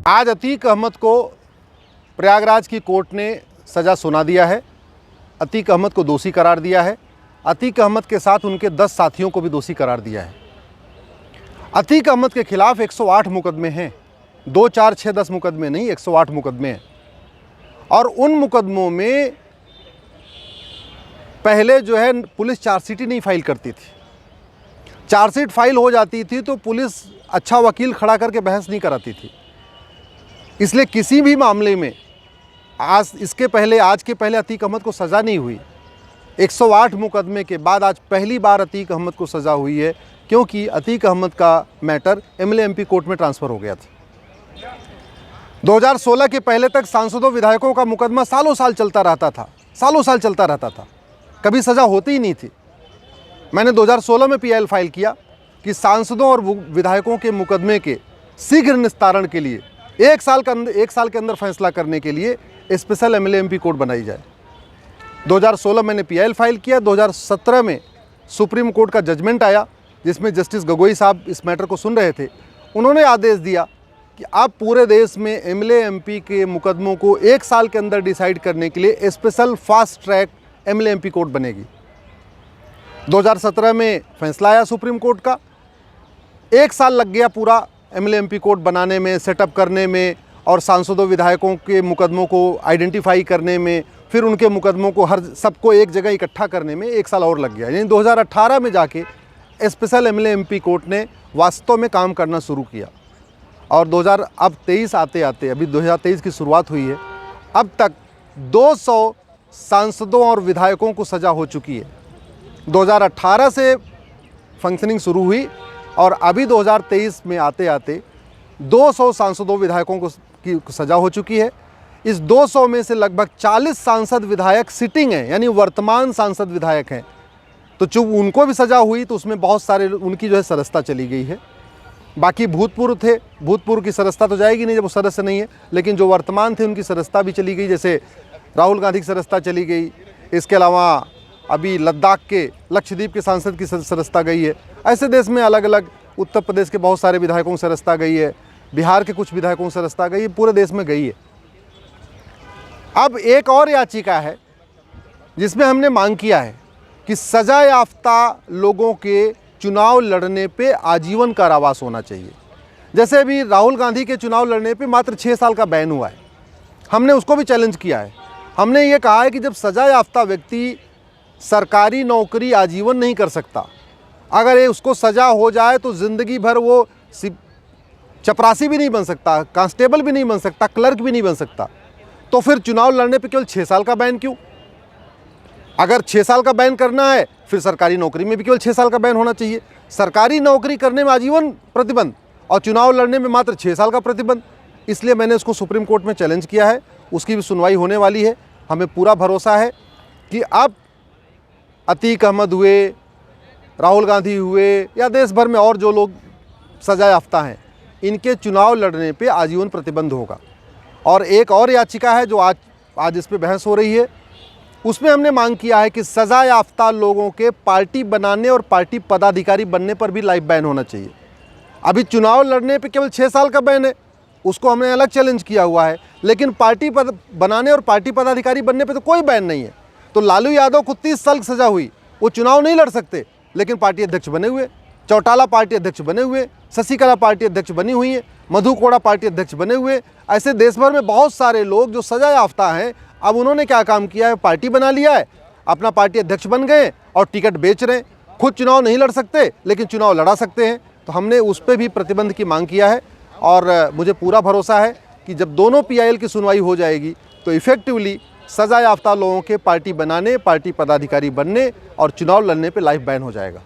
आज अतीक अहमद को प्रयागराज की कोर्ट ने सज़ा सुना दिया है। अतीक अहमद को दोषी करार दिया है। अतीक अहमद के साथ उनके 10 साथियों को भी दोषी करार दिया है। अतीक अहमद के खिलाफ 108 मुकदमे हैं, 2, 4, 6, 10 मुकदमे नहीं, 108 मुकदमे हैं। और उन मुकदमों में पहले जो है पुलिस चार्जशीट ही नहीं फाइल करती थी। चार्जशीट फाइल हो जाती थी तो पुलिस अच्छा वकील खड़ा करके बहस नहीं कराती थी। इसलिए किसी भी मामले में आज के पहले अतीक अहमद को सज़ा नहीं हुई। 108 मुकदमे के बाद आज पहली बार अतीक अहमद को सज़ा हुई है, क्योंकि अतीक अहमद का मैटर एमएलए एमपी कोर्ट में ट्रांसफ़र हो गया था। 2016 के पहले तक सांसदों विधायकों का मुकदमा सालों साल चलता रहता था, कभी सज़ा होती ही नहीं थी। मैंने 2016 में पीआईएल फाइल किया कि सांसदों और विधायकों के मुकदमे के शीघ्र निस्तारण के लिए 1 साल के अंदर फैसला करने के लिए स्पेशल एमएलए एमपी कोर्ट बनाई जाए। 2016 मैंने पीआईएल फाइल किया। 2017 में सुप्रीम कोर्ट का जजमेंट आया, जिसमें जस्टिस गगोई साहब इस मैटर को सुन रहे थे। उन्होंने आदेश दिया कि अब पूरे देश में एमएलए एमपी के मुकदमों को 1 साल के अंदर डिसाइड करने के लिए special fast track MLA MP court बनेगी। 2017 में फैसला आया सुप्रीम कोर्ट का। 1 साल लग गया पूरा एमएलए एमपी कोर्ट बनाने में, सेटअप करने में और सांसदों विधायकों के मुकदमों को आइडेंटिफाई करने में, फिर उनके मुकदमों को सबको एक जगह इकट्ठा करने में 1 साल और लग गया। यानी 2018 में जाके स्पेशल एमएलए एमपी कोर्ट ने वास्तव में काम करना शुरू किया। और 2023 आते अभी 2023 की शुरुआत हुई है, अब तक 200 सांसदों और विधायकों को सज़ा हो चुकी है। 2018 से फंक्शनिंग शुरू हुई और अभी 2023 में आते 200 सांसदों विधायकों को की सज़ा हो चुकी है। इस 200 में से लगभग 40 सांसद विधायक सिटिंग हैं, यानी वर्तमान सांसद विधायक हैं। तो चूँकि उनको भी सज़ा हुई तो उसमें बहुत सारे उनकी जो है सदस्यता चली गई है। बाकी भूतपूर्व की सदस्यता तो जाएगी नहीं जब वो सदस्य नहीं है, लेकिन जो वर्तमान थे उनकी सदस्यता भी चली गई। जैसे राहुल गांधी की सदस्यता चली गई। इसके अलावा अभी लद्दाख के लक्षद्वीप के सांसद की सदस्यता गई है। ऐसे देश में अलग अलग उत्तर प्रदेश के बहुत सारे विधायकों की सदस्यता गई है, बिहार के कुछ विधायकों की सदस्यता गई है, पूरे देश में गई है। अब एक और याचिका है जिसमें हमने मांग किया है कि सज़ा याफ्ता लोगों के चुनाव लड़ने पे आजीवन कारावास होना चाहिए। जैसे अभी राहुल गांधी के चुनाव लड़ने पे मात्र 6 साल का बैन हुआ है। हमने उसको भी चैलेंज किया है। हमने ये कहा है कि जब सज़ा याफ्ता व्यक्ति सरकारी नौकरी आजीवन नहीं कर सकता, अगर ये उसको सज़ा हो जाए तो ज़िंदगी भर वो चपरासी भी नहीं बन सकता, कांस्टेबल भी नहीं बन सकता, क्लर्क भी नहीं बन सकता, तो फिर चुनाव लड़ने पे केवल 6 साल का बैन क्यों? अगर 6 साल का बैन करना है फिर सरकारी नौकरी में भी केवल 6 साल का बैन होना चाहिए। सरकारी नौकरी करने में आजीवन प्रतिबंध और चुनाव लड़ने में मात्र 6 साल का प्रतिबंध। इसलिए मैंने इसको सुप्रीम कोर्ट में चैलेंज किया है। उसकी भी सुनवाई होने वाली है। हमें पूरा भरोसा है कि अब अतीक अहमद हुए, राहुल गांधी हुए या देश भर में और जो लोग सज़ा याफ्ता हैं, इनके चुनाव लड़ने पे आजीवन प्रतिबंध होगा। और एक और याचिका है जो आज इस पे बहस हो रही है, उसमें हमने मांग किया है कि सज़ा याफ्ता लोगों के पार्टी बनाने और पार्टी पदाधिकारी बनने पर भी लाइफ बैन होना चाहिए। अभी चुनाव लड़ने पे केवल 6 साल का बैन है, उसको हमने अलग चैलेंज किया हुआ है, लेकिन पार्टी बनाने और पार्टी पदाधिकारी बनने पे तो कोई बैन नहीं है। तो लालू यादव को 30 साल की सज़ा हुई, वो चुनाव नहीं लड़ सकते, लेकिन पार्टी अध्यक्ष बने हुए। चौटाला पार्टी अध्यक्ष बने हुए, शशिकला पार्टी अध्यक्ष बनी हुई है, मधु कोड़ा पार्टी अध्यक्ष बने हुए। ऐसे देश भर में बहुत सारे लोग जो सज़ा याफ्ता हैं, अब उन्होंने क्या काम किया है, पार्टी बना लिया है, अपना पार्टी अध्यक्ष बन गए और टिकट बेच रहे हैं। खुद चुनाव नहीं लड़ सकते लेकिन चुनाव लड़ा सकते हैं। तो हमने उस पर भी प्रतिबंध की मांग किया है। और मुझे पूरा भरोसा है कि जब दोनों पीआईएल की सुनवाई हो जाएगी तो इफ़ेक्टिवली सज़ा याफ्ता लोगों के पार्टी बनाने, पार्टी पदाधिकारी बनने और चुनाव लड़ने पर लाइफ बैन हो जाएगा।